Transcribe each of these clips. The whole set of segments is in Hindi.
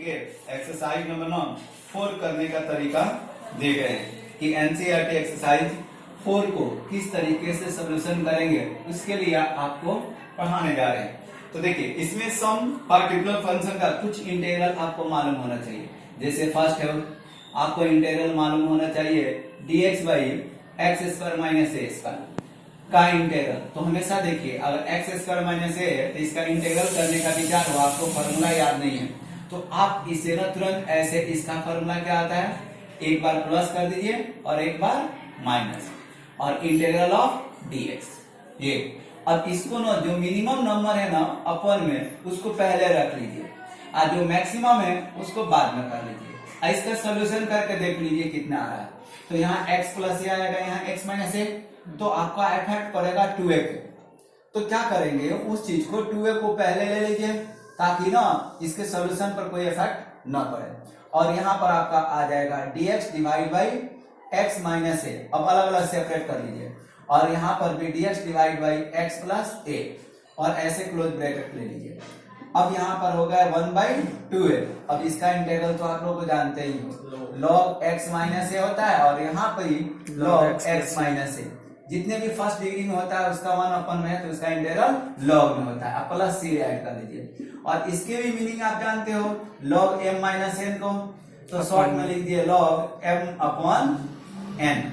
के एक्सरसाइज नंबर 4 करने का तरीका दे गए हैं कि एनसीईआरटी एक्सरसाइज 4 को किस तरीके से सोल्यूशन करेंगे, उसके लिए आपको पढ़ाने जा रहे हैं। तो देखिए, इसमें सम पार्टिकुलर फंक्शन का कुछ इंटीग्रल आपको मालूम होना चाहिए। जैसे फर्स्ट है, आपको इंटीग्रल मालूम होना चाहिए dx by X square minus A square का इंटीग्रल। तो हमेशा देखिए, अगर एक्स स्क्वायर माइनस ए है तो इसका इंटीग्रल करने का विचार हो, आपको फॉर्मूला याद नहीं है तो आप इसे ना तुरंत ऐसे, इसका फॉर्मूला क्या आता है, एक बार प्लस कर दीजिए और एक बार माइनस, और इंटीग्रल ऑफ dx ये। अब इसको ना जो मिनिमम नंबर है ना अपन में, उसको पहले रख लीजिए और जो मैक्सिमम है उसको बाद में कर लीजिए। इसका सोल्यूशन करके देख लीजिए कितना आ रहा है। तो यहाँ x प्लस ए आएगा, यहाँ x माइनस ए, तो आपका इफेक्ट पड़ेगा 2a पे। तो क्या करेंगे, उस चीज को 2a को पहले ले लीजिए ताकि ना इसके सोल्यूशन पर कोई इफेक्ट ना पड़े। और यहाँ पर आपका आ जाएगा dx divide by x minus a. अब अलग अलग सेपरेट कर लीजिए, और यहाँ पर भी dx divide by x plus a, और ऐसे क्लोज ब्रैकेट ले लीजिए। अब यहाँ पर हो गया 1/2a। अब इसका इंटीग्रल तो आप लोग को जानते ही हो, log x माइनस ए होता है, और यहाँ पर ही log x माइनस ए। जितने भी फर्स्ट डिग्री में होता है उसका 1 अपन में है, तो उसका इंटीग्रल log में होता है। अब प्लस c ऐड कर लीजिए, और इसके भी मीनिंग आप जानते हो, log m माइनस n को तो शॉर्ट में लिख दिए log m अपॉन n।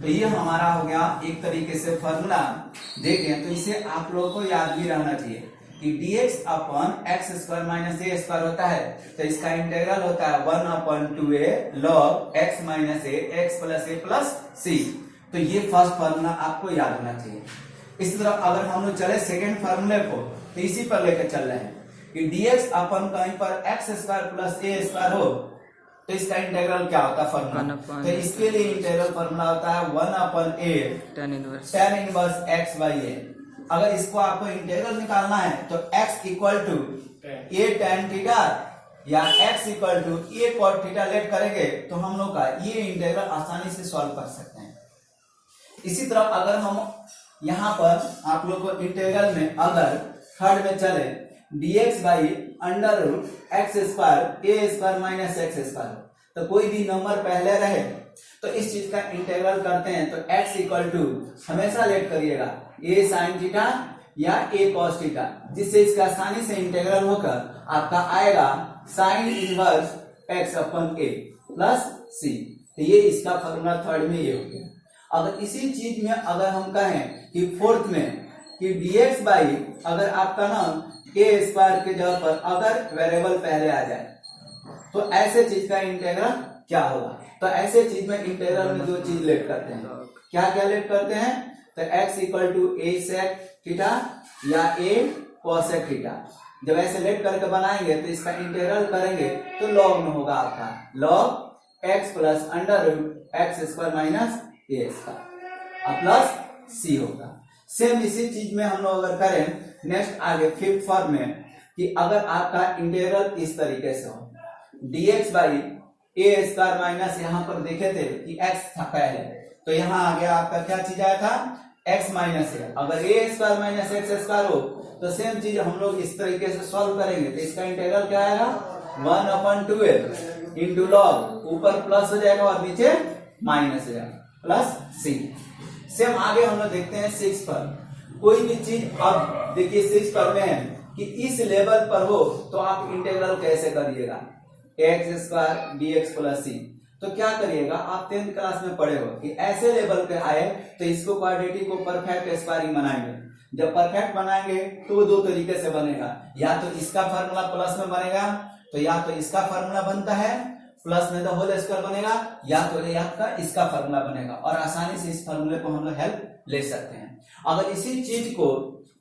तो ये हमारा हो गया एक तरीके से फॉर्मूला। देखें तो इसे आप लोगों को याद भी रहना चाहिए कि dx upon x square minus ए स्क्वायर होता है, तो इसका इंटीग्रल होता है 1/2a log x minus a x plus a plus सी। तो ये फर्स्ट फार्मूला आपको याद होना चाहिए। इसी तरह अगर हम लोग चले सेकेंड फार्मूले को, तो इसी पर लेकर चल रहे हैं कि dx अपन कहीं पर एक्स स्क्वायर प्लस ए स्क्वायर हो तो इसका इंटीग्रल क्या होता है फार्मूला। तो इसके लिए इंटीग्रल फार्मूला होता है 1/a tan inverse x by a. अगर इसको आपको इंटीग्रल निकालना है तो x equal to a tan theta या x equal to a cot theta let करेंगे तो हम लोग का ये इंटीग्रल आसानी से सॉल्व कर सकते हैं। इसी तरह अगर हम यहाँ पर आप लोग को इंटीग्रल में अगर थर्ड में चले dx by under root x square A square minus X square, तो कोई भी नंबर पहले रहे तो इस चीज का इंटीग्रल करते हैं तो x इक्वल टू हमेशा लेट करिएगा a साइन थीटा या a cos थीटा, जिससे इसका आसानी से इंटीग्रल होकर आपका आएगा sign inverse x upon a plus c। तो ये इसका फॉर्मूला थर्ड में ये हो गया। अगर इसी चीज में अगर हम कहें कि फोर्थ में कि dx बाई अगर आपका ना a स्क्वायर के जगह पर अगर वेरिएबल पहले आ जाए तो ऐसे चीज का इंटीग्रल क्या होगा। तो ऐसे चीज में इंटीग्रल में दो चीज लेट करते हैं, क्या क्या लेट करते हैं, तो x equal to a sec theta या a cosec थीटा। जब ऐसे लेट करके बनाएंगे तो इसका इंटीग्रल करेंगे तो log में होगा आपका log x plus under root x square minus ए स्क्वायर प्लस c होगा। सेम इसी चीज में हम लोग अगर करें नेक्स्ट आगे फिफ्थ फॉर्म में कि अगर आपका इंटीग्रल इस तरीके से हो dx by A square minus, यहाँ पर देखे थे कि x था पहले, तो यहाँ आ गया आपका क्या चीज आया था x माइनस ए। अगर ए स्क्वायर माइनस एक्स स्क्वायर हो तो सेम चीज हम लोग इस तरीके से सॉल्व करेंगे तो इसका इंटीग्रल क्या आएगा 1/2a इंटू लॉग, ऊपर प्लस हो जाएगा और नीचे माइनस हो जाएगा प्लस सी। सेम आगे हम लोग देखते हैं 6 पर। कोई भी चीज अब देखिए 6 पर में है कि इस लेवल पर हो तो आप इंटीग्रल कैसे करिएगा एक्स स्क्वायर dx प्लस सी। तो क्या करिएगा, आप 10th क्लास में पढ़े हो कि ऐसे लेवल पे आए तो इसको क्वाड्रेटिक को परफेक्ट स्क्वायरिंग बनाएंगे। जब परफेक्ट बनाएंगे तो वो दो तरीके से बनेगा, या तो इसका फार्मूला प्लस में बनेगा, तो या तो इसका फार्मूला बनता है प्लस में द होल स्क्वायर बनेगा, या तो आपका इसका फार्मूला बनेगा, और आसानी से इस फार्मूले को हम लोग हेल्प ले सकते हैं। अगर इसी चीज को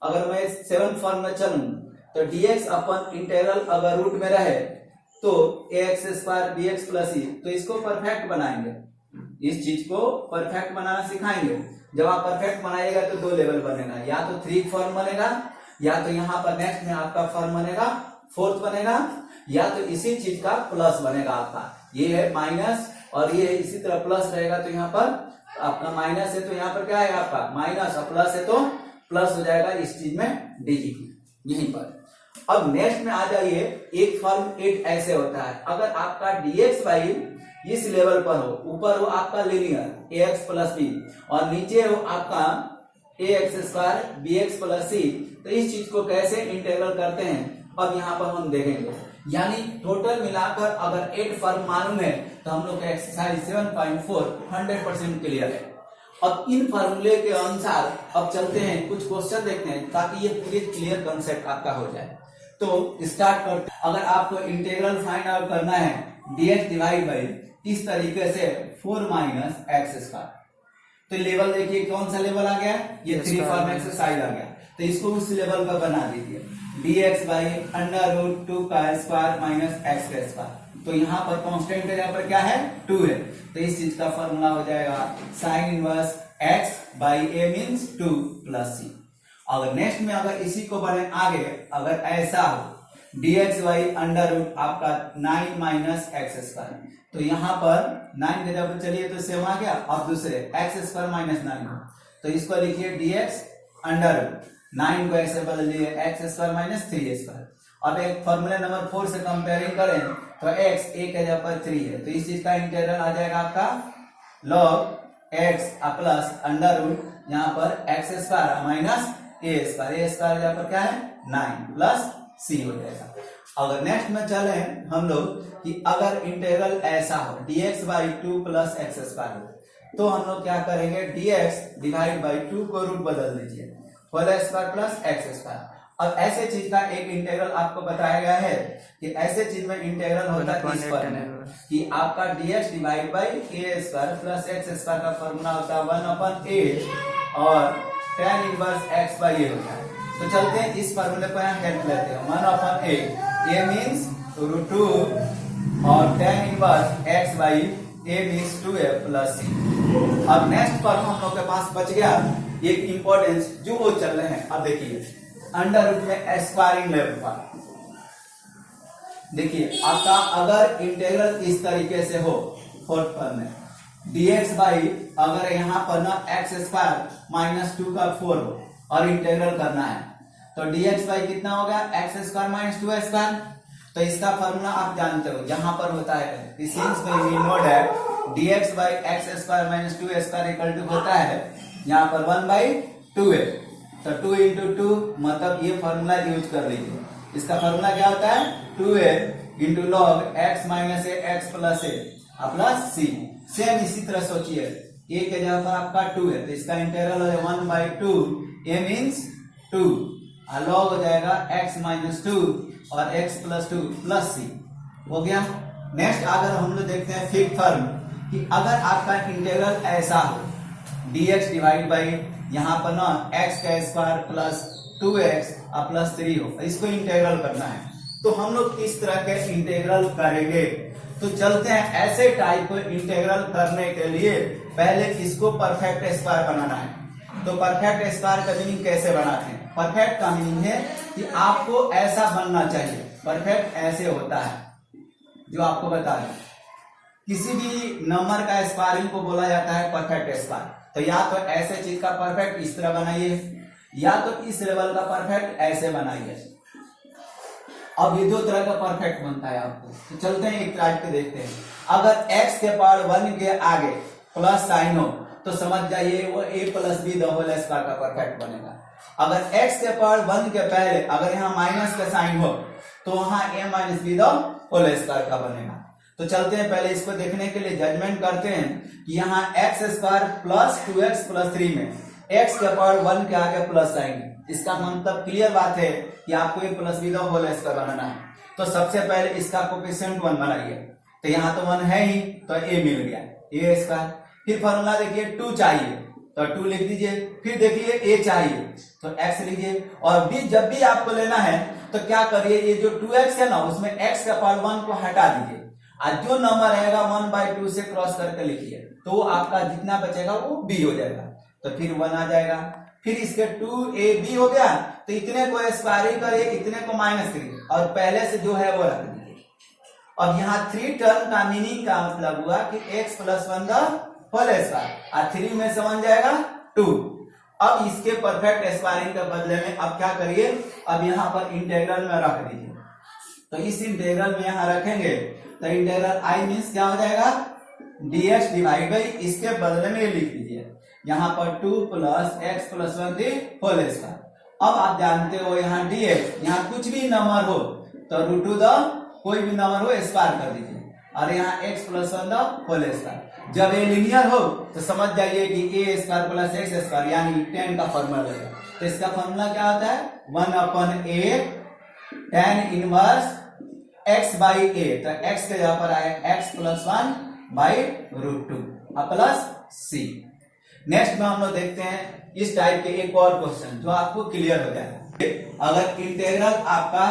अगर मैं 7th फॉर्म में चलूं तो dx अपन इंटीग्रल अगर रूट में रहे तो ax स्क्वायर dx प्लस ई, तो इसको परफेक्ट बनाएंगे, इस चीज को परफेक्ट बनाना सिखाएंगे। जब आप परफेक्ट बनाइएगा तो दो लेवल बनेगा, या तो 3 फॉर्म बनेगा, या तो यहाँ पर नेक्स्ट में आपका फॉर्म बनेगा 4th बनेगा, या तो इसी चीज का प्लस बनेगा आपका। ये है माइनस और ये है इसी तरह प्लस रहेगा, तो यहाँ पर आपका माइनस है तो यहाँ पर क्या है आपका माइनस, और प्लस है तो प्लस हो जाएगा इस चीज में डिजिट यहीं पर। अब नेक्स्ट में आ जाइए, एक फॉर्म एट ऐसे होता है, अगर आपका dx बाई इस लेवल पर हो, ऊपर हो आपका लीनियर ax प्लस बी और नीचे हो आपका ax स्क्वायर bx प्लस सी, तो इस चीज को कैसे इंटीग्रल करते हैं अब यहाँ पर हम देखेंगे। यानी टोटल मिलाकर अगर 8 फॉर्म मालूम है तो हम लोग का एक्सरसाइज 7.4 100% क्लियर है। अब इन फॉर्मूले के अनुसार अब चलते हैं, कुछ क्वेश्चन देखते हैं ताकि ये पूरी क्लियर कंसेप्ट आपका हो जाए। तो स्टार्ट करते, अगर आपको इंटीग्रल फाइंड आउट करना है dx डिवाइड बाई इस तरीके से 4 माइनस एक्स स्क्वायर, तो लेवल देखिए कौन सा लेवल आ गया, ये 3 फॉर्म एक्सरसाइज आ गया, तो इसको उस लेवल का बना दीजिए dx बाई अंडर रूट 2 का स्क्वायर माइनस एक्स का स्क्वायर। तो यहाँ पर कांस्टेंट का यहाँ पर क्या है 2 है, तो इस चीज का फॉर्मूला हो जाएगा sine inverse x by a means 2 plus c. अगर नेक्स्ट में अगर इसी को बने आगे, अगर ऐसा हो dx बाई अंडर रूट आपका 9 माइनस एक्स स्क्वायर, तो यहाँ पर 9 के जब चलिए तो सेम आ गया, अब दूसरे एक्स स्क्वायर माइनस 9, तो इसको लिखिए dx अंडर रूट 9 को ऐसे बदल दिए एक्स स्क्वायर माइनस 3 स्क्वायर। अब एक फॉर्मूला नंबर 4 से कंपेयरिंग करें तो x a के जगह पर 3 है, तो इस चीज का इंटीग्रल आ जाएगा आपका log x plus under root यहाँ पर एक्स स्क्वायर माइनस ए स्क्वायर जगह पर क्या है 9 प्लस c हो जाएगा। अगर नेक्स्ट में चले हम लोग कि अगर इंटीग्रल ऐसा हो dx by 2 plus X square हो, तो हम लोग क्या करेंगे dx डिवाइड बाई 2 को रूट बदल दीजिए whole square plus X square. अब ऐसे चीज का एक इंटीग्रल आपको बताया गया है कि ऐसे चीज में इंटीग्रल होता है इस फॉर्म में कि आपका dx divide by A square plus X square का फॉर्मूला होता है 1/8 और tan इनवर्स x बाई ए होता है। तो चलते हैं इस फॉर्मूले को यहाँ हेल्प लेते हैं 1/8 a मीन्स रूट 2 और tan inverse x by a means 2a plus c। अब नेक्स्ट फॉर्म हम लोग के पास बच गया एक इंपॉर्टेंस जो वो चल रहे हैं। अब देखिए अंडर रूट में स्क्वायरिंग लेवल पर देखिए आपका अगर इंटीग्रल इस तरीके से हो फोर्थ फॉर्म में dx बाई अगर यहाँ पर ना एक्स स्क्वायर माइनस 2 का 4 हो और इंटीग्रल करना है तो dx बाई कितना होगा एक्स स्क्वायर माइनस 2 स्क्वायर। तो इसका फॉर्मूला आप जानते हो यहाँ पर होता है since we know that dx by X square minus 2 square equal to होता है यहाँ पर 1/2 है, तो 2 into 2 मतलब ये फॉर्मूला यूज कर लीजिए। इसका फॉर्मूला क्या होता है 2a into log x minus a x plus a plus c. Same इसी तरह सोचिए a के जगह पर आपका 2 है, तो इसका इंटीग्रल है 1/2 a मीन्स 2 लॉग हो जाएगा x माइनस 2 और x प्लस 2 प्लस सी हो गया। नेक्स्ट अगर हम लोग देखते हैं फिफ्थ फॉर्म कि अगर आपका इंटीग्रल ऐसा हो dx डिवाइड बाई यहाँ पर ना x का स्क्वायर प्लस 2x प्लस 3 हो, इसको इंटीग्रल करना है तो हम लोग किस तरह के इंटीग्रल करेंगे। तो चलते हैं ऐसे टाइप को इंटीग्रल करने के लिए पहले इसको परफेक्ट स्क्वायर बनाना है। तो परफेक्ट स्क्वायर का मीनिंग कैसे बनाते हैं, परफेक्ट का मीनिंग है कि आपको ऐसा बनना चाहिए। परफेक्ट ऐसे होता है जो आपको बता दें, किसी भी नंबर का स्क्वायरिंग को बोला जाता है परफेक्ट स्क्वायर। तो या तो ऐसे चीज का परफेक्ट इस तरह बनाइए या तो इस लेवल का परफेक्ट ऐसे बनाइए। अब ये दो तरह का परफेक्ट बनता है आपको। तो चलते हैं एक टाइप के देखते हैं। अगर x के पावर 1 के आगे प्लस साइन हो तो समझ जाइए वो a plus B the whole square का परफेक्ट बनेगा। अगर x के पावर 1 के पहले अगर यहाँ माइनस का साइन हो तो वहां a minus B the whole square का बनेगा। तो चलते हैं पहले इसको देखने के लिए जजमेंट करते हैं कि यहाँ x square plus 2x plus 3 में x के पावर 1 के आगे प्लस साइन, इसका मतलब क्लियर बात है कि आपको a plus B the whole square बनाना है। तो सबसे पहले इसका कोएफिशिएंट 1 बनाइए, तो यहाँ तो 1 है ही तो a मिल गया a स्क्वायर। फिर फॉर्मूला देखिए 2 चाहिए तो 2 लिख दीजिए, फिर देखिए a चाहिए तो x लिखिए। और b जब भी आपको लेना है तो क्या करिए ये जो 2x है ना उसमें x का पावर 1 को हटा दीजिए, आज जो नंबर रहेगा 1/2 से क्रॉस करके लिखिए तो आपका जितना बचेगा वो b हो जाएगा। तो फिर 1 आ जाएगा, फिर इसके 2ab हो गया तो इतने को स्क्वायरिंग करिए, इतने को माइनस करिए और पहले से जो है वो रख दीजिए। अब यहाँ 3 टर्म का मीनिंग का मतलब हुआ कि x plus 1 the whole square और 3 में से 1 जाएगा 2। अब इसके परफेक्ट स्क्वायरिंग के बदले में अब क्या करिए, अब यहाँ पर इंटीग्रल में रख दीजिए। तो इस इंटीग्रल में यहाँ रखेंगे तो इंटीग्रल आई मीन्स क्या हो जाएगा, dx डिवाइड बाई, इसके बदले में लिख दीजिए यहाँ पर 2 + x + 1 दी होल स्क्वायर। अब आप जानते हो यहाँ dx, यहाँ कुछ भी नंबर हो तो √2 कोई भी नंबर हो स्क्वायर कर दीजिए, और यहाँ x + 1 होल स्क्वायर। जब ये लिनियर हो तो समझ जाइए कि a² + x² यानी 10 का फॉर्मूला लगेगा। तो इसका फॉर्मूला क्या होता है, 1/a tan इनवर्स x/a। तो x के जगह पर आएगा x + 1/√2 प्लस c। नेक्स्ट में हम लोग देखते हैं इस टाइप के एक और क्वेश्चन जो आपको क्लियर हो जाएगा। अगर इंटीग्रल आपका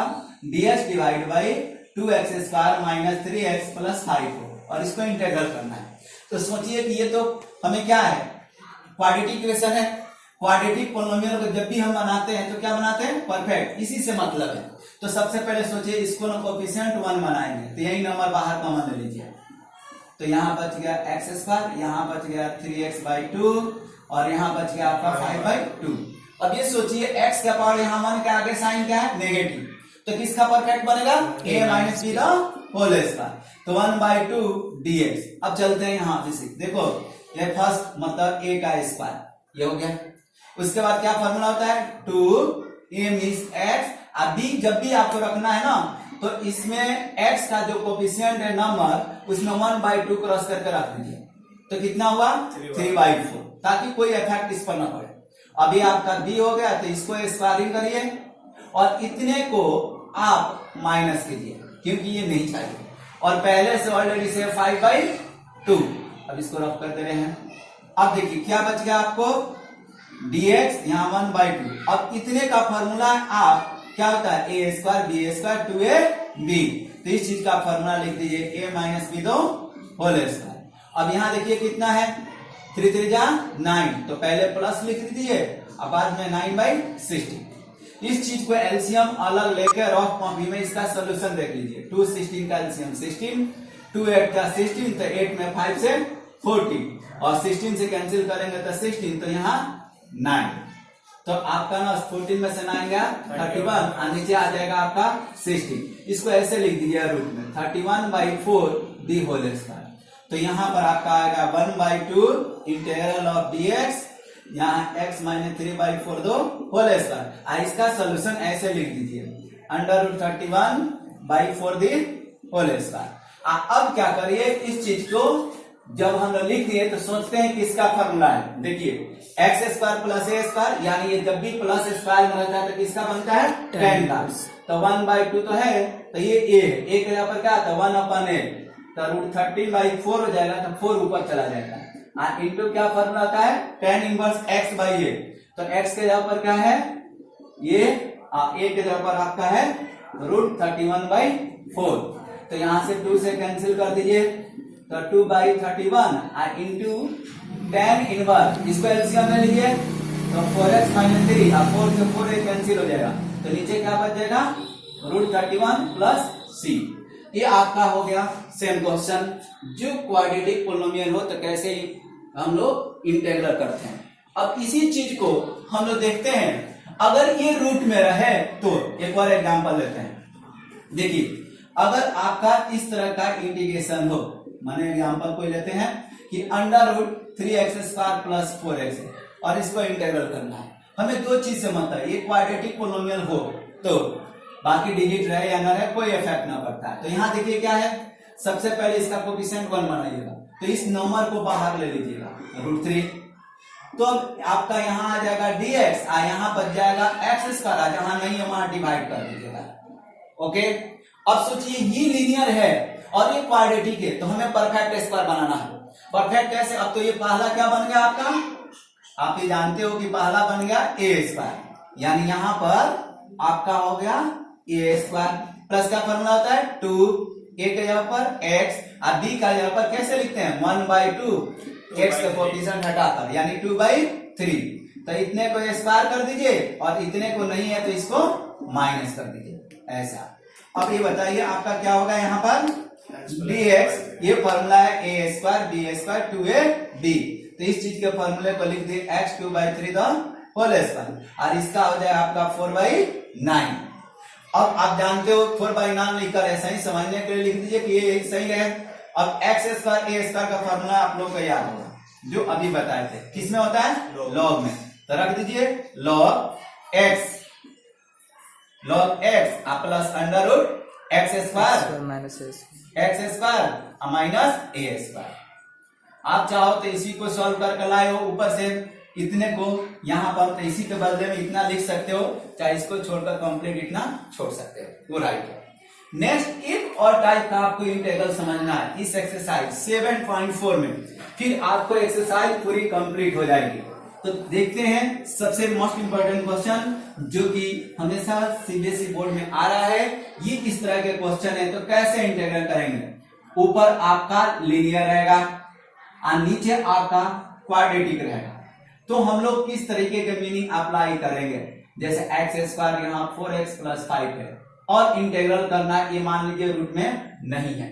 dx divide by 2x² - 3x + 5 हो और इसको इंटीग्रल करना है, तो सोचिए कि ये तो हमें क्या है, क्वाड्रेटिक इक्वेशन है। क्वाड्रेटिक पोलिनोमियल को जब भी हम बनाते हैं तो क्या बनाते हैं, परफेक्ट, इसी से मतलब है। तो सबसे पहले सोचिए इसको ना कोएफिशिएंट 1 बनाएंगे, तो यही नंबर बाहर कॉमन ले लीजिए। तो यहाँ बच गया x², यहाँ बच गया 3x/2 और यहाँ बच गया आपका 5/2। अब ये सोचिए x का पावर यहाँ 1 के आगे साइन क्या है, नेगेटिव, तो किसका परफेक्ट बनेगा, a - b का होल स्क्वायर। तो 1/2 dx। अब चलते हैं यहाँ फिजिक्स, देखो ये फर्स्ट मतलब a का स्क्वायर ये हो गया। उसके बाद क्या फॉर्मूला होता है, 2a मीन्स x। अभी जब भी आपको रखना है ना तो इसमें x का जो कोफिशिएंट है नंबर उसमें 1/2 क्रॉस करके रख दीजिए, तो कितना हुआ 3/4, ताकि कोई इफेक्ट इस पर ना पड़े। अभी आपका b हो गया तो इसको स्क्वायरिंग करिए और इतने को आप माइनस कीजिए क्योंकि ये नहीं चाहिए, और पहले से ऑलरेडी से 5/2। अब इसको रफ कर दे रहे हैं। अब देखिए क्या बच गया आपको, dx यहाँ 1/2। अब इतने का फॉर्मूला आप क्या होता है, a² b² 2ab। तो इस चीज का फॉर्मूला लिख दीजिए a - b होल स्क्वायर। अब यहाँ देखिए कितना है, 3 3 जा 9, तो पहले प्लस लिख दीजिए अब बाद में 9/60। इस चीज को एलसीएम अलग लेकर रफ कॉपी में इसका सोल्यूशन देख लीजिए। 2 16 का एलसीएम 16, 2 8 का 16, तो 8 में 5 से 40 और 16 से कैंसिल करेंगे तो 16, तो यहाँ 9। तो आपका ना 14 में से 9 गया 31 और नीचे आ जाएगा आपका 16। इसको ऐसे लिख दीजिए रूट में 31/4 दी होल स्क्वायर। तो यहाँ पर आपका आएगा 1/2 इंटीग्रल ऑफ dx, यहाँ x - 3/4 दो होल स्क्वायर। इसका सोल्यूशन ऐसे लिख दीजिए √31/4 दी होल स्क्वायर। अब क्या करिए, इस चीज को जब हम लोग लिख दिए तो सोचते हैं किसका फॉर्मूला है। देखिए x² + a² यानी ये जब भी प्लस स्क्वायर में रहता है तो किसका बनता है, 10 का। तो 1/2 तो है, तो ये a है, a के यहाँ पर क्या आता है 1/a, तो √13/4 हो जाएगा, तो 4 ऊपर चला जाएगा। इंटू क्या फॉर्मूला आता है, tan इनवर्स x/a। तो x के जगह पर क्या है, ये a के जगह पर आपका है √31/4। तो यहाँ से 2 से कैंसिल कर दीजिए, तो 2/31 इंटू tan इनवर्स, इसको एलसीएम में लीजिए तो 4x - 3 और 4 से 4 कैंसिल हो जाएगा, तो नीचे क्या बच जाएगा √31 + c। ये आपका हो गया सेम क्वेश्चन। जो क्वाड्रेटिक पोलिनोमियल हो तो कैसे हम लोग इंटीग्रल करते हैं। अब इसी चीज को हम लोग देखते हैं, अगर ये रूट में रहे तो एक और एग्जांपल लेते हैं। देखिए अगर आपका इस तरह का इंटीग्रेशन हो, माने एग्जांपल कोई लेते हैं कि √3x² + 4x और इसको इंटीग्रल करना है। हमें दो चीज से मतलब ये क्वाड्रेटिक पोलिनोमियल हो तो बाकी डिजिट रहे या ना रहे कोई इफेक्ट ना पड़ता है। तो यहाँ देखिए क्या है, सबसे पहले इसका कोएफिशिएंट 1 बनाइएगा, तो इस नंबर को बाहर ले लीजिएगा √3। तो अब आपका यहाँ आ जाएगा dx, यहाँ बच जाएगा x², जहां नहीं है वहां डिवाइड कर दीजिएगा। ओके, अब सोचिए ये लीनियर है और ये क्वाड्रेटिक है, तो हमें परफेक्ट स्क्वायर बनाना है। परफेक्ट कैसे, अब तो ये पहला क्या बन गया आपका, आप ये जानते हो कि पहला बन गया a², यानी यहां पर आपका हो गया a² प्लस का फॉर्मूला होता है 2, a के जगह पर x और b का जगह पर कैसे लिखते हैं 1/2, x का कोएफिशिएंट हटाकर यानी 2/3। तो इतने को स्क्वायर कर दीजिए और इतने को नहीं है तो इसको माइनस कर दीजिए ऐसा। अब ये बताइए आपका क्या होगा, यहाँ पर dx, ये फॉर्मूला है a² b² 2ab। तो इस चीज के फॉर्मूले को लिख दिए x 2/3 द होल स्क्वायर और इसका हो जाएगा आपका 4/9। अब आप जानते हो 4/9 लिखकर ऐसा ही समझने के लिए लिख दीजिए कि ये सही है। अब एक्स स्क्वायर ए स्क्वायर का फॉर्मूला आप लोग को याद होगा जो अभी बताए थे, किसमें होता है? लॉग में। तो रख दीजिए log x plus under root x square minus ए स्क्वायर। आप चाहो तो इसी को सॉल्व करके लाए हो ऊपर से इतने को यहाँ पर, तो इसी के बदले में इतना लिख सकते हो, चाहे इसको छोड़कर कंप्लीट इतना छोड़ सकते हो, वो राइट है। नेक्स्ट एक और टाइप का आपको इंटीग्रल समझना है इस एक्सरसाइज 7.4 में, फिर आपको एक्सरसाइज पूरी कंप्लीट हो जाएगी। तो देखते हैं सबसे मोस्ट इंपोर्टेंट क्वेश्चन जो कि हमेशा सीबीएसई बोर्ड में आ रहा है, ये इस तरह के क्वेश्चन है। तो कैसे इंटीग्रल करेंगे? ऊपर आपका लीनियर रहेगा और नीचे आपका क्वाड्रेटिक रहेगा। तो हम लोग किस तरीके के मीनिंग अप्लाई करेंगे? जैसे एक्स स्क्वायर यहाँ 4x + 5 है और इंटीग्रल करना ये मान लीजिए रूट में नहीं है,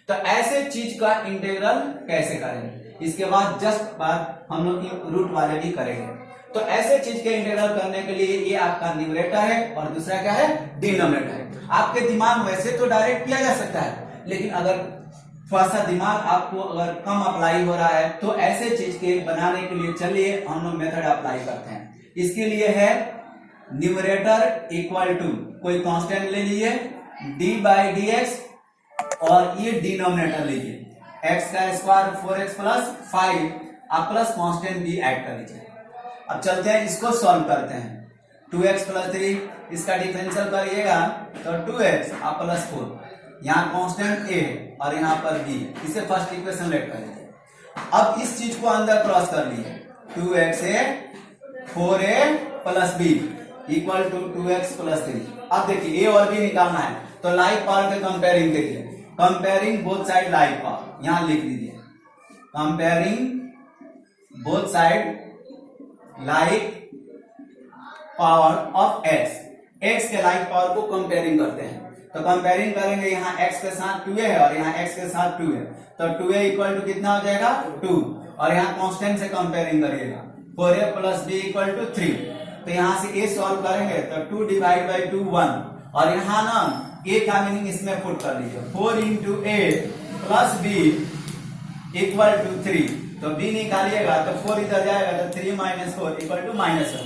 तो ऐसे चीज का इंटीग्रल कैसे करेंगे? इसके बाद जस्ट बाद हम लोग रूट वाले भी करेंगे। तो ऐसे चीज के इंटीग्रल करने के लिए ये आपका न्यूमरेटर है और दूसरा क्या है? डिनोमिनेटर है। आपके दिमाग वैसे तो डायरेक्ट किया जा सकता है, लेकिन अगर थोड़ा सा दिमाग आपको अगर कम अप्लाई हो रहा है तो ऐसे चीज के बनाने के लिए चलिए हम लोग मेथड अप्लाई करते हैं। इसके लिए है न्यूमरेटर इक्वल टू कोई कांस्टेंट ले लीजिए d/dx और ये डिनोमिनेटर लीजिए x का स्क्वायर 4x + 5 आप प्लस कांस्टेंट भी ऐड कर लीजिए। अब चलते हैं इसको सॉल्व करते हैं। 2x + 3 इसका डिफरेंशियल करिएगा तो 2x आप + 4, यहाँ कांस्टेंट a और यहाँ पर b, इसे फर्स्ट इक्वेशन लेट कर लीजिए। अब इस चीज को अंदर क्रॉस कर लीजिए 2xa 4a + b equal to 2x + 3। अब देखिए a और b निकालना है तो लाइक पावर के कंपेयरिंग करिए, comparing both side like power, यहां लिख दीजिए comparing both side like power of x के लाइक पावर को कंपेयरिंग करते हैं। तो कंपेयरिंग करेंगे, यहाँ x के साथ 2a है और यहाँ x के साथ 2 है, तो 2a इक्वल टू कितना हो जाएगा 2 और यहाँ कांस्टेंट से कंपेयरिंग करिएगा 4a + b = 3। तो यहाँ से a सॉल्व करेंगे तो 2 / 2 1 और यहाँ ना a का मीनिंग इसमें पुट कर लीजिए 4 × a + b = 3। तो b निकालिएगा तो 4 इधर जाएगा तो 3 - 4 = -1।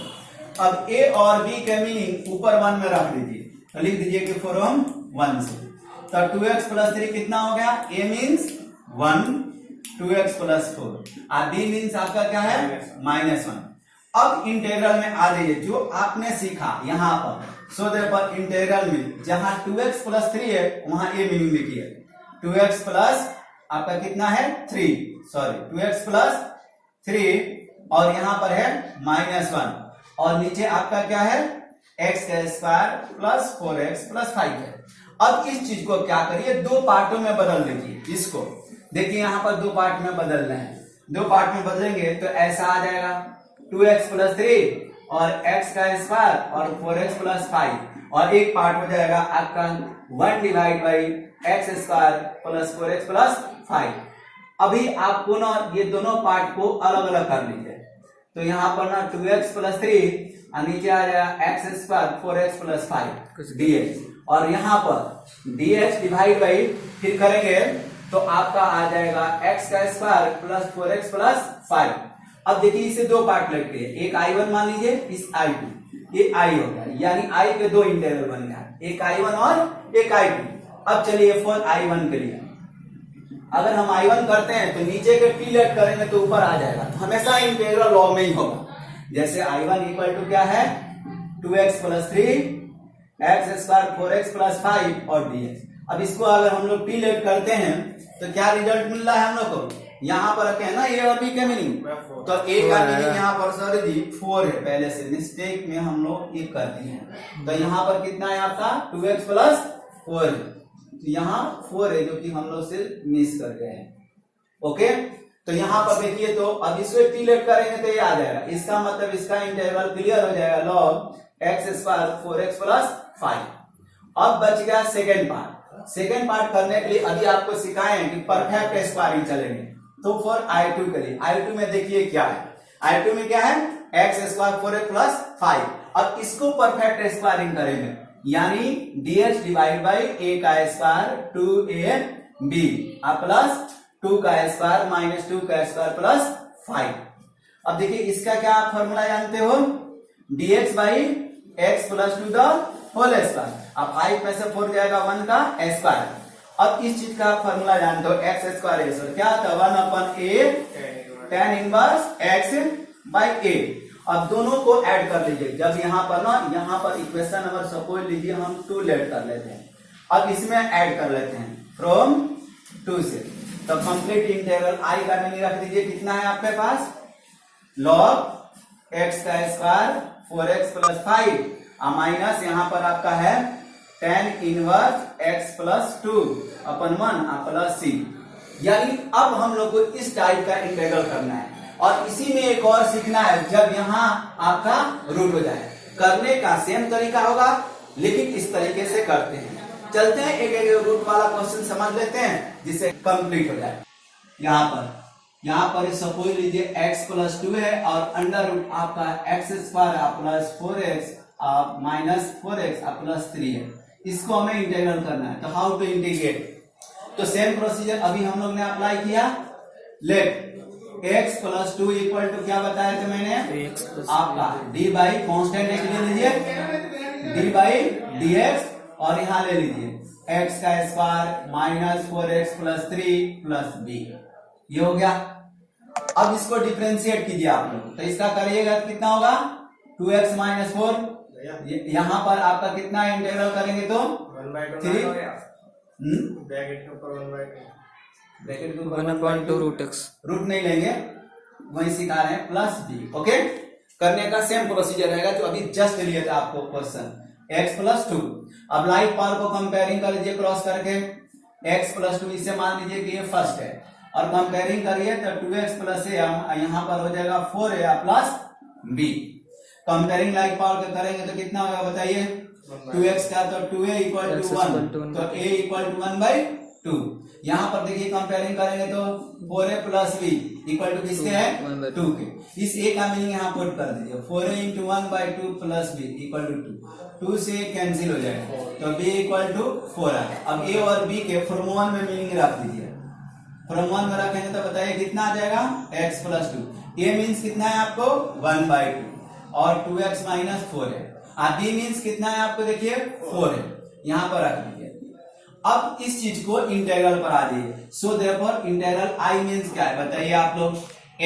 अब a और b के मीनिंग ऊपर 1 में रख दीजिए, तो लिख दीजिए कि फ्रॉम 1 से। तो 2x + 3 कितना हो गया? a मीन्स 1 2x + 4 और b मीन्स आपका क्या है? -1। अब इंटीग्रल में आ जाइए, जो आपने सीखा यहाँ पर सो देयर इंटीग्रल में जहां 2x + 3 है वहां a मीनिंग लिखिए 2x प्लस आपका कितना है 3, सॉरी 2x + 3 और यहाँ पर है -1 और नीचे आपका क्या है x² + 4x + 5 है। अब इस चीज को क्या करिए, दो पार्टों में बदल दीजिए। इसको देखिए यहाँ पर दो पार्ट में बदल रहे हैं, दो पार्ट में बदलेंगे तो ऐसा आ जाएगा 2x + 3 और x² और 4x + 5 और एक पार्ट हो जाएगा आपका 1/x² + 4x + 5। अभी आपको ना ये दोनों पार्ट को अलग अलग कर लीजिए, तो यहाँ पर ना 2x + 3 और नीचे आ जाएगा x² 4x + 5 dx और यहाँ पर dx डिवाइड बाई फिर करेंगे तो आपका आ जाएगा x² + 4x + 5। अब देखिए इसे दो पार्ट लगते हैं, एक I1 मान लीजिए, इस I2, ये I हो गया, यानी I के दो इंटीग्रल बन गया, एक I1 और एक I2। अब चलिए फॉर I1 के लिए अगर हम I1 करते हैं तो नीचे के t लेट करेंगे तो ऊपर आ जाएगा, तो हमेशा इंटीग्रल लॉग में ही होगा। जैसे I1 इक्वल टू क्या है 2x + 3 x² 4x + 5 और dx। अब इसको अगर हम लोग t लेट करते हैं तो क्या रिजल्ट मिल रहा है हम लोग को, यहाँ पर रखे हैं ना a और b का मीनिंग, तो a का मीनिंग यहाँ पर सॉरी जी 4 है, पहले से मिस्टेक में हम लोग ये कर दिए हैं। तो यहाँ पर कितना है आपका 2x + 4 है, तो यहाँ 4 है जो कि हम लोग से मिस कर गए हैं। ओके, तो यहाँ पर देखिए तो अब इसको t लेट करेंगे तो ये आ जाएगा, इसका मतलब इसका इंटीग्रल क्लियर हो जाएगा log x² 4x + 5। अब बच गया सेकेंड पार्ट। सेकेंड पार्ट करने के लिए अभी आपको सिखाए हैं कि परफेक्ट स्क्वायरिंग चलेंगे, तो फॉर I2 के लिए I2 में देखिए क्या है, I2 में क्या है एक्स स्क्वायर 4x प्लस 5। अब इसको परफेक्ट स्क्वायरिंग करेंगे, यानी dx डिवाइड बाई a का स्क्वायर 2ab प्लस 2 का स्क्वायर माइनस 2 का स्क्वायर प्लस 5। अब देखिए इसका क्या आप फॉर्मूला जानते हो, dx by X plus 2 the whole square. अब 5 में से 4 जाएगा 1 का स्क्वायर। अब इस चीज का फॉर्मूला जानते हो एक्स स्क्वायर क्या था, 1/a tan inverse x by a। अब दोनों को ऐड कर लीजिए, जब यहाँ पर ना यहाँ पर इक्वेशन नंबर सपोज लीजिए हम 2 लेट कर लेते हैं, अब इसमें ऐड कर लेते हैं फ्रॉम 2 से, तो कंप्लीट इंटीग्रल आई का मीनिंग रख दीजिए, कितना है आपके पास log x का स्क्वायर 4x प्लस 5 माइनस यहाँ पर आपका है tan inverse x plus 2/1 plus c। यानी अब हम लोग को इस टाइप का इंटीग्रल करना है, और इसी में एक और सीखना है, जब यहाँ आपका रूट हो जाए करने का सेम तरीका होगा, लेकिन इस तरीके से करते हैं। चलते हैं एक एक रूट वाला क्वेश्चन समझ लेते हैं जिससे कंप्लीट हो जाए। यहाँ पर सपोज लीजिए x प्लस 2 है और अंडर रूट आपका x square plus 4x minus 4x plus 3 है, इसको हमें इंटीग्रल करना है। तो हाउ टू इंटीग्रेट, तो सेम प्रोसीजर अभी हम लोग ने अप्लाई किया। Let x plus 2 equal to क्या बताया था मैंने आपका d बाई कॉन्स्टेंट एक ले लीजिए d बाई dx, और यहाँ ले लीजिए x का square minus 4x plus 3 plus b, ये हो गया। अब इसको डिफरेंशिएट कीजिए आप लोग, तो इसका करिएगा कितना होगा 2x माइनस 4, यहाँ पर आपका कितना इंटीग्रल करेंगे तो 3 ब्रैकेट के ऊपर 1/2 रूट नहीं लेंगे, वही सिखा रहे हैं प्लस b। ओके, करने का सेम प्रोसीजर रहेगा जो अभी जस्ट लिए थे आपको क्वेश्चन x प्लस 2। अब लाइक पावर को कंपेयरिंग कर लीजिए क्रॉस करके, x प्लस 2 इसे मान लीजिए कि ये फर्स्ट है, और कंपेयरिंग करिए तो 2x प्लस a यहाँ पर हो जाएगा 4a plus b। Comparing like power के करेंगे तो कितना होगा बताइए, 2x का तो 2a इक्वल टू 1, तो a इक्वल टू 1/2। यहाँ पर देखिए कंपेयरिंग करेंगे तो 4a plus b equal to किसके है 2 के। इस a का मीनिंग यहाँ पुट कर दीजिए, 4a into 1/2 plus b equal to 2 से कैंसिल हो जाएगा, तो b इक्वल टू 4 आ गया। अब a और b के फ्रॉम 1 में मीनिंग रख दीजिए, फ्रॉम 1 में रखेंगे तो बताइए कितना आ जाएगा x प्लस 2। a मीन्स कितना है आपको 1/2 और 2x माइनस 4 है, b मीन्स कितना है आपको देखिए 4 है, यहाँ पर रख दीजिए। अब इस चीज को इंटीग्रल पर आ जाइए, so therefore integral i means क्या है बताइए आप लोग,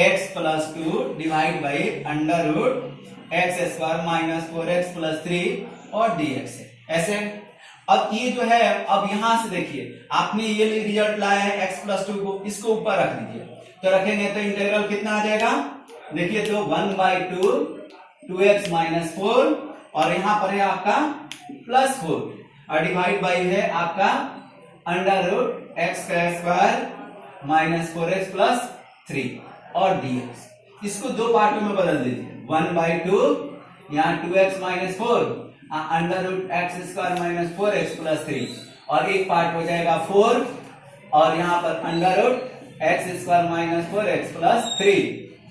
x plus 2 divide by under root x square minus 4x plus 3 और dx है ऐसे। अब ये जो है, अब यहां से देखिए आपने ये रिजल्ट लाया है x प्लस 2 को, इसको ऊपर रख दीजिए, तो रखेंगे तो इंटीग्रल कितना आ जाएगा देखिए, तो 1/2 2x माइनस 4 और यहाँ पर है आपका प्लस 4 और डिवाइड बाई है आपका अंडर रूट एक्स का स्क्वायर माइनस 4x प्लस 3 और dx। इसको दो पार्टों में बदल दीजिए, 1/2 यहाँ 2x minus 4 under root x square minus 4x plus 3, और एक पार्ट हो जाएगा 4 और यहाँ पर under root x square minus 4x plus 3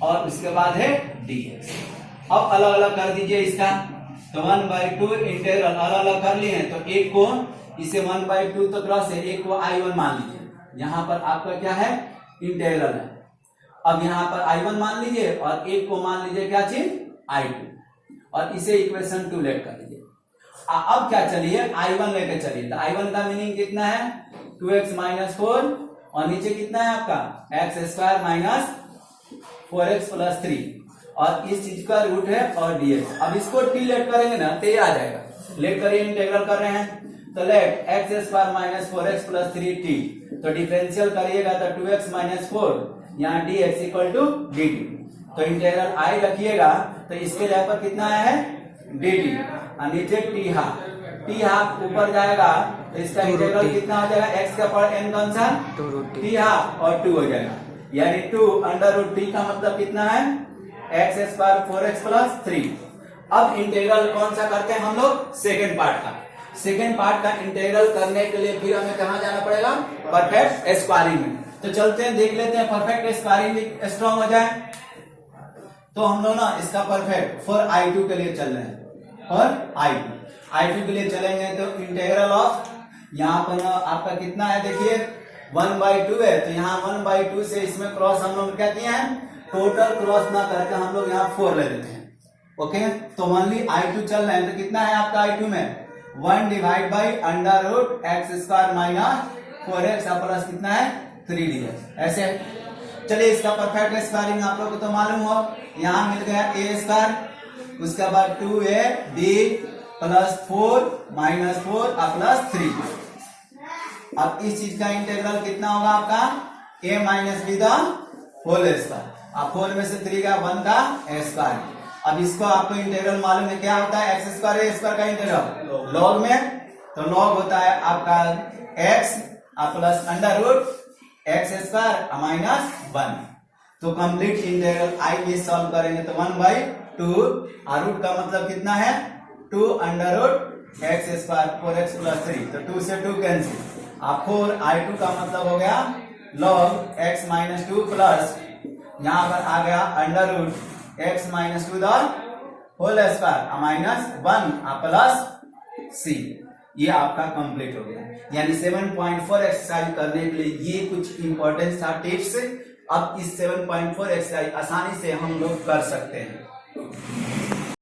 और उसके बाद है dx। अब अलग अलग कर दीजिए इसका, तो 1/2 इंटीग्रल अलग अलग कर लिए हैं, तो एक को इसे 1/2 तो क्रॉस है, एक को I1 मान लीजिए, यहाँ पर आपका क्या है इंटीग्रल है। अब यहाँ पर I1 मान लीजिए और एक को मान लीजिए क्या चीज I2, और इसे इक्वेशन 2 लेट कर लीजिए। अब क्या चलिए I1 लेके चलिए, तो I1 का मीनिंग कितना है 2x माइनस 4 और नीचे कितना है आपका x square minus 4x plus 3 और इस चीज का रूट है और dx। अब इसको t लेट करेंगे ना तो ये आ जाएगा, लेट करिए इंटीग्रल कर रहे हैं, तो let X square minus 4x plus 3t, तो डिफरेंशियल करिएगा तो 2x माइनस 4 यहाँ dx इक्वल टू dt, तो इंटीग्रल i रखिएगा तो इसके जगह पर कितना आया है dt और नीचे t हाफ ऊपर जाएगा तो इसका इंटीग्रल कितना हो जाएगा x का पावर n कौन सा t हाफ और 2 हो जाएगा, यानी 2 अंडर रूट t का मतलब कितना है एक्स स्क्वायर 4x प्लस 3। अब इंटीग्रल कौन सा करते हैं हम लोग सेकेंड पार्ट का। सेकेंड पार्ट का इंटीग्रल करने के लिए फिर हमें कहाँ जाना पड़ेगा परफेक्ट स्क्वायरिंग में। तो चलते हैं देख लेते हैं परफेक्ट स्क्वायरिंग स्ट्रॉन्ग हो जाए। तो हम लोग ना इसका परफेक्ट फॉर I2 के लिए चल रहे हैं। और I2 के लिए चलेंगे तो इंटीग्रल ऑफ यहाँ पर ना आपका कितना है, देखिए 1/2 है, तो यहाँ 1/2 से इसमें क्रॉस हम लोग क्या किए हैं, टोटल क्रॉस ना करके हम लोग यहाँ 4 ले लेते हैं। ओके, तो ओनली I2 चल रहे हैं, तो कितना है आपका I2 में 1 divide by under root x square minus 4x plus कितना है 3dx। ऐसे चलिए इसका परफेक्ट स्क्वायरिंग आप लोग को तो मालूम हो, यहाँ मिल गया a स्क्वायर, उसके बाद 2ab प्लस 4 माइनस 4 प्लस 3। अब इस चीज का इंटीग्रल कितना होगा आपका a minus B the whole square. अब 4 में से 3 का 1 का स्क्वायर। अब इसको आपको इंटीग्रल मालूम है क्या होता है, एक्स स्क्वायर ए स्क्वायर का इंटीग्रल लॉग में, तो लॉग होता है आपका X plus under root x square minus 1। तो कंप्लीट इंटीग्रल आइए सॉल्व करेंगे, तो 1/2 और रूट का मतलब कितना है 2 under root x square 4x plus 3, तो 2 से 2 कैंसिल। अब 4I2 का मतलब हो गया लॉग x माइनस 2 प्लस यहाँ पर आ गया under root x minus 2 the whole square minus 1 plus c। ये आपका कंप्लीट हो गया। यानी 7.4 एक्सरसाइज करने के लिए ये कुछ इंपॉर्टेंट था टिप्स। अब इस 7.4 एक्सरसाइज आसानी से हम लोग कर सकते हैं।